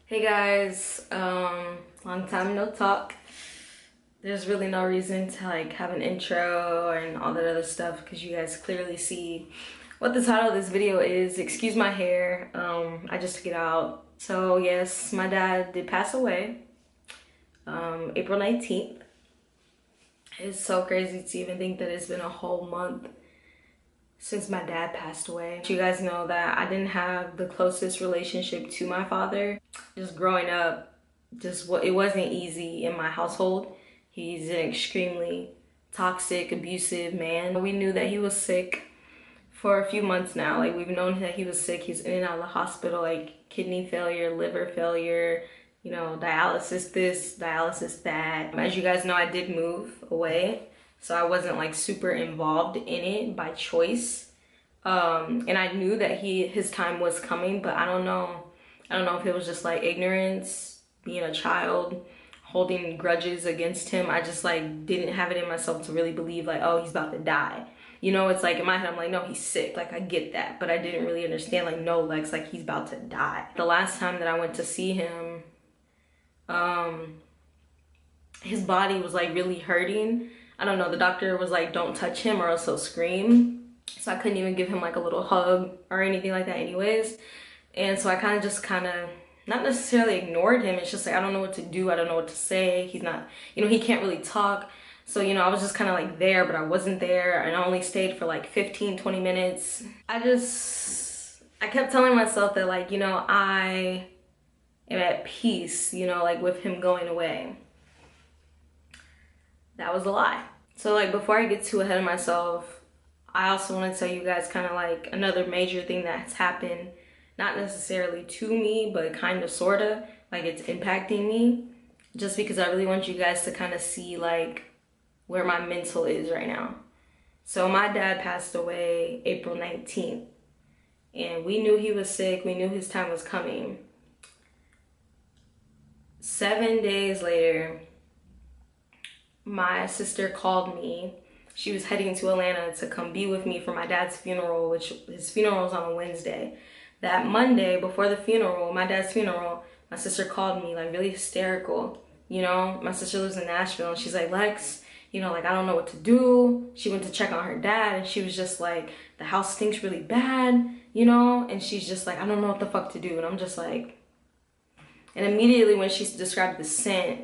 Hey guys, long time no talk. There's really no reason to like have an intro and all that other stuff because you guys clearly see what the title of this video is. Excuse my hair, I just took it out. So yes, my dad did pass away, April 19th. It's so crazy to even think that it's been a whole month since my dad passed away. You guys know that I didn't have the closest relationship to my father. Just growing up, it wasn't easy in my household. He's an extremely toxic, abusive man. We knew that he was sick for a few months now. Like, we've known that he was sick. He's in and out of the hospital, like kidney failure, liver failure, you know, dialysis this, dialysis that. As you guys know, I did move away, so I wasn't like super involved in it by choice. And I knew that his time was coming, but I don't know if it was just like ignorance, being a child, holding grudges against him. I just like didn't have it in myself to really believe like, oh, he's about to die. You know, it's like in my head, I'm like, no, he's sick. Like, I get that, but I didn't really understand like, no, Lex, like he's about to die. The last time that I went to see him, his body was like really hurting. I don't know, the doctor was like, don't touch him or else he'll scream. So I couldn't even give him like a little hug or anything like that anyways. And so I kind of not necessarily ignored him. It's just like, I don't know what to do. I don't know what to say. He's not, you know, he can't really talk. So, you know, I was just kind of like there, but I wasn't there. And I only stayed for like 15, 20 minutes. I kept telling myself that like, you know, I am at peace, you know, like with him going away. That was a lie. So like, before I get too ahead of myself, I also want to tell you guys kind of like another major thing that's happened, not necessarily to me, but kind of sort of like it's impacting me, just because I really want you guys to kind of see like where my mental is right now. So my dad passed away April 19th, and we knew he was sick. We knew his time was coming. 7 days later, my sister called me. She was heading to Atlanta to come be with me for my dad's funeral, which his funeral was on a Wednesday. That Monday before the funeral, my dad's funeral, my sister called me like really hysterical. You know, my sister lives in Nashville and she's like, Lex, you know, like I don't know what to do. She went to check on her dad and she was just like, the house stinks really bad, you know? And she's just like, I don't know what the fuck to do. And I'm just like, and immediately when she described the scent,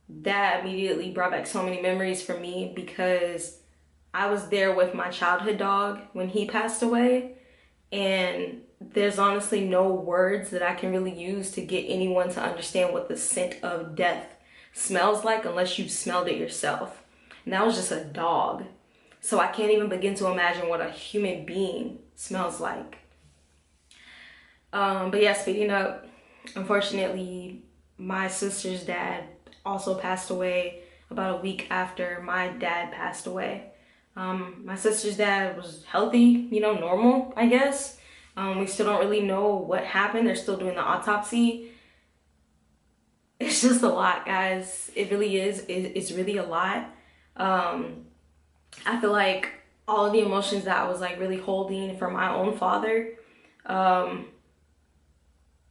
that immediately brought back so many memories for me because I was there with my childhood dog when he passed away. And there's honestly no words that I can really use to get anyone to understand what the scent of death smells like unless you've smelled it yourself. And that was just a dog. So I can't even begin to imagine what a human being smells like. But yeah, speeding up, unfortunately, my sister's dad also passed away about a week after my dad passed away. My sister's dad was healthy, you know, normal, I guess. We still don't really know what happened. They're still doing the autopsy. It's just a lot, guys. It really is. It's really a lot. I feel like all of the emotions that I was like really holding for my own father,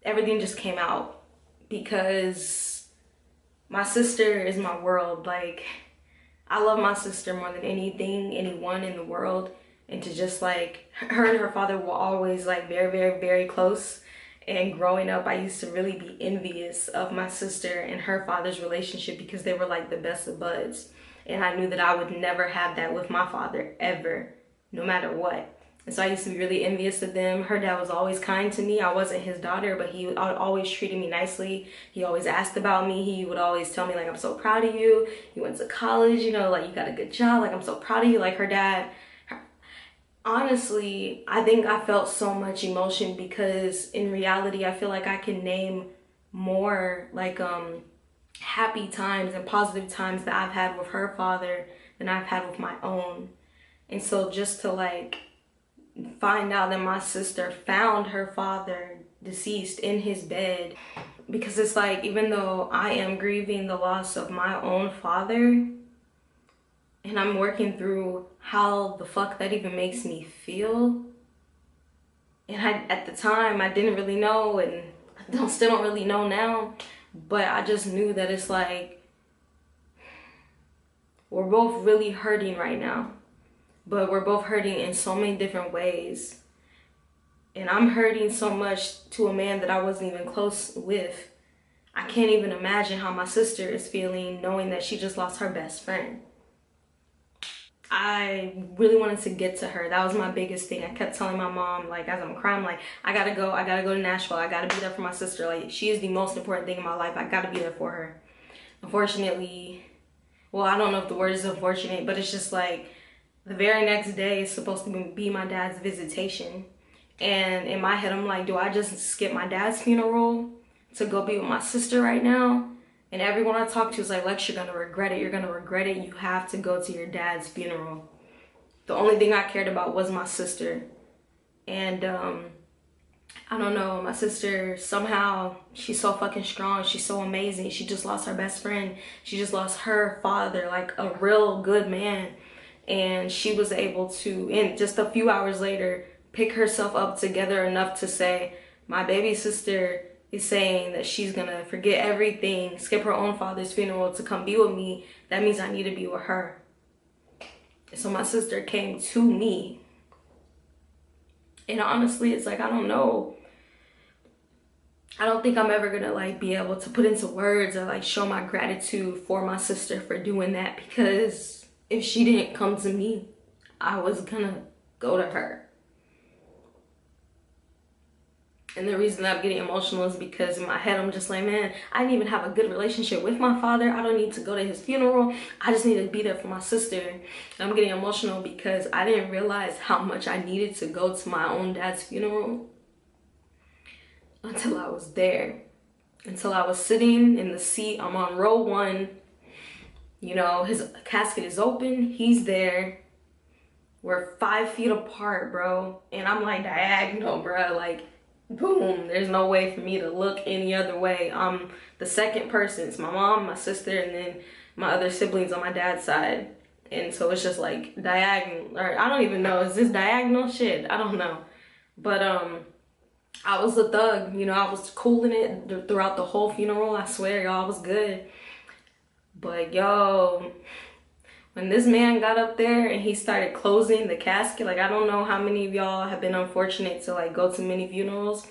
everything just came out because my sister is my world. Like, I love my sister more than anything, anyone in the world. And to just like, her and her father were always like very, very, very close. And growing up, I used to really be envious of my sister and her father's relationship because they were like the best of buds. And I knew that I would never have that with my father, ever, no matter what. And so I used to be really envious of them. Her dad was always kind to me. I wasn't his daughter, but he always treated me nicely. He always asked about me. He would always tell me like, I'm so proud of you. You went to college, you know, like you got a good job. Like, I'm so proud of you. Like, her dad, honestly, I think I felt so much emotion because in reality, I feel like I can name more like happy times and positive times that I've had with her father than I've had with my own. And so just to like find out that my sister found her father deceased in his bed, because it's like, even though I am grieving the loss of my own father and I'm working through how the fuck that even makes me feel, and at the time I didn't really know, and still don't really know now, but I just knew that it's like we're both really hurting right now, but we're both hurting in so many different ways. And I'm hurting so much to a man that I wasn't even close with. I can't even imagine how my sister is feeling knowing that she just lost her best friend. I really wanted to get to her. That was my biggest thing. I kept telling my mom, like, as I'm crying, like, I gotta go to Nashville. I gotta be there for my sister. Like, she is the most important thing in my life. I gotta be there for her. Unfortunately, well, I don't know if the word is unfortunate, but it's just like the very next day is supposed to be my dad's visitation. And in my head, I'm like, do I just skip my dad's funeral to go be with my sister right now? And everyone I talked to was like, Lex, you're gonna regret it. You're gonna regret it. You have to go to your dad's funeral. The only thing I cared about was my sister. And I don't know, my sister, somehow, she's so fucking strong. She's so amazing. She just lost her best friend. She just lost her father, like a real good man. And she was able to, in just a few hours later, pick herself up together enough to say, my baby sister is saying that she's gonna forget everything, skip her own father's funeral to come be with me. That means I need to be with her. So my sister came to me. And honestly, it's like, I don't know. I don't think I'm ever gonna like be able to put into words or like show my gratitude for my sister for doing that, because if she didn't come to me, I was gonna go to her. And the reason I'm getting emotional is because in my head, I'm just like, man, I didn't even have a good relationship with my father. I don't need to go to his funeral. I just need to be there for my sister. And I'm getting emotional because I didn't realize how much I needed to go to my own dad's funeral until I was there. Until I was sitting in the seat. I'm on row 1. You know, his casket is open. He's there. We're 5 feet apart, bro. And I'm like diagonal, bro. Like, boom, there's no way for me to look any other way. I'm the second person. It's my mom, my sister, and then my other siblings on my dad's side. And so it's just like diagonal, or I don't even know, is this diagonal? Shit, I don't know. But I was a thug, you know, I was cooling it throughout the whole funeral. I swear, y'all, I was good. But yo, when this man got up there and he started closing the casket, like, I don't know how many of y'all have been unfortunate to like go to many funerals,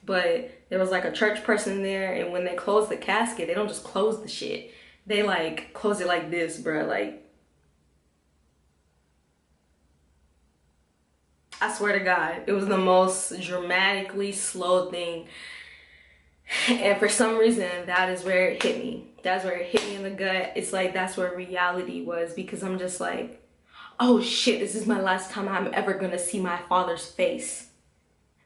but there was like a church person there, and when they close the casket, they don't just close the shit. They like close it like this, bro. Like, I swear to God, it was the most dramatically slow thing. And for some reason, that is where it hit me. That's where it hit me in the gut. It's like, that's where reality was, because I'm just like, oh shit, this is my last time I'm ever gonna see my father's face.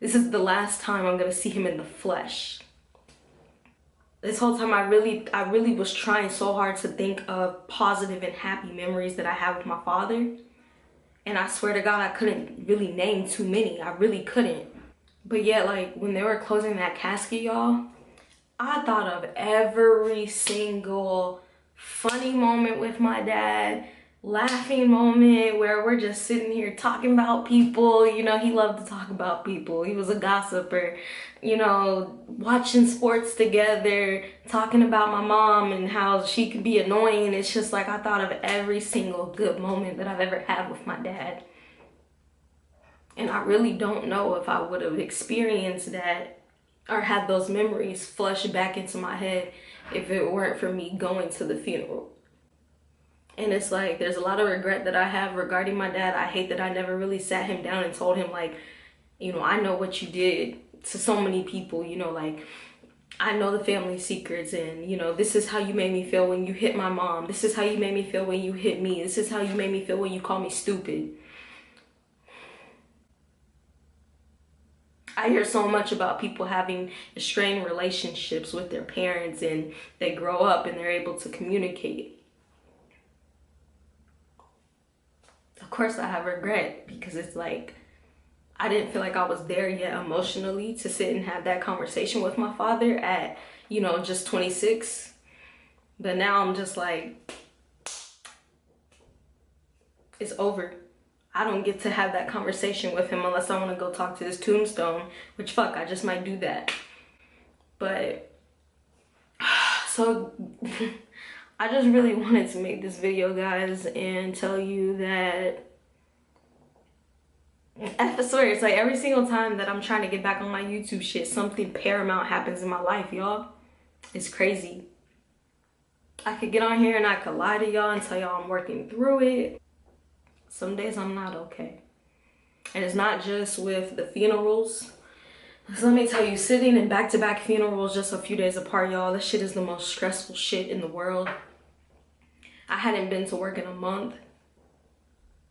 This is the last time I'm gonna see him in the flesh. This whole time I really was trying so hard to think of positive and happy memories that I have with my father. And I swear to God, I couldn't really name too many. I really couldn't. But yet, like, when they were closing that casket, y'all, I thought of every single funny moment with my dad, laughing moment where we're just sitting here talking about people. You know, he loved to talk about people. He was a gossiper. You know, watching sports together, talking about my mom and how she could be annoying. It's just like, I thought of every single good moment that I've ever had with my dad. And I really don't know if I would have experienced that or had those memories flush back into my head if it weren't for me going to the funeral. And it's like, there's a lot of regret that I have regarding my dad. I hate that I never really sat him down and told him, like, you know, I know what you did to so many people, you know, like, I know the family secrets, and, you know, this is how you made me feel when you hit my mom. This is how you made me feel when you hit me. This is how you made me feel when you called me stupid. I hear so much about people having strained relationships with their parents, and they grow up and they're able to communicate. Of course I have regret, because it's like, I didn't feel like I was there yet emotionally to sit and have that conversation with my father at, you know, just 26. But now I'm just like, it's over. I don't get to have that conversation with him unless I want to go talk to his tombstone, which, fuck, I just might do that. But so I just really wanted to make this video, guys, and tell you that I swear it's like every single time that I'm trying to get back on my YouTube shit, something paramount happens in my life, y'all. It's crazy. I could get on here and I could lie to y'all and tell y'all I'm working through it. Some days I'm not okay. And it's not just with the funerals. So let me tell you, sitting in back-to-back funerals just a few days apart, y'all, this shit is the most stressful shit in the world. I hadn't been to work in a month.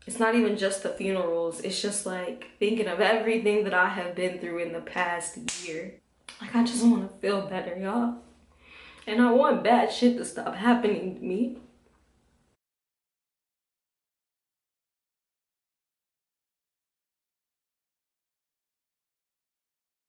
It's not even just the funerals. It's just like thinking of everything that I have been through in the past year. Like, I just want to feel better, y'all. And I want bad shit to stop happening to me.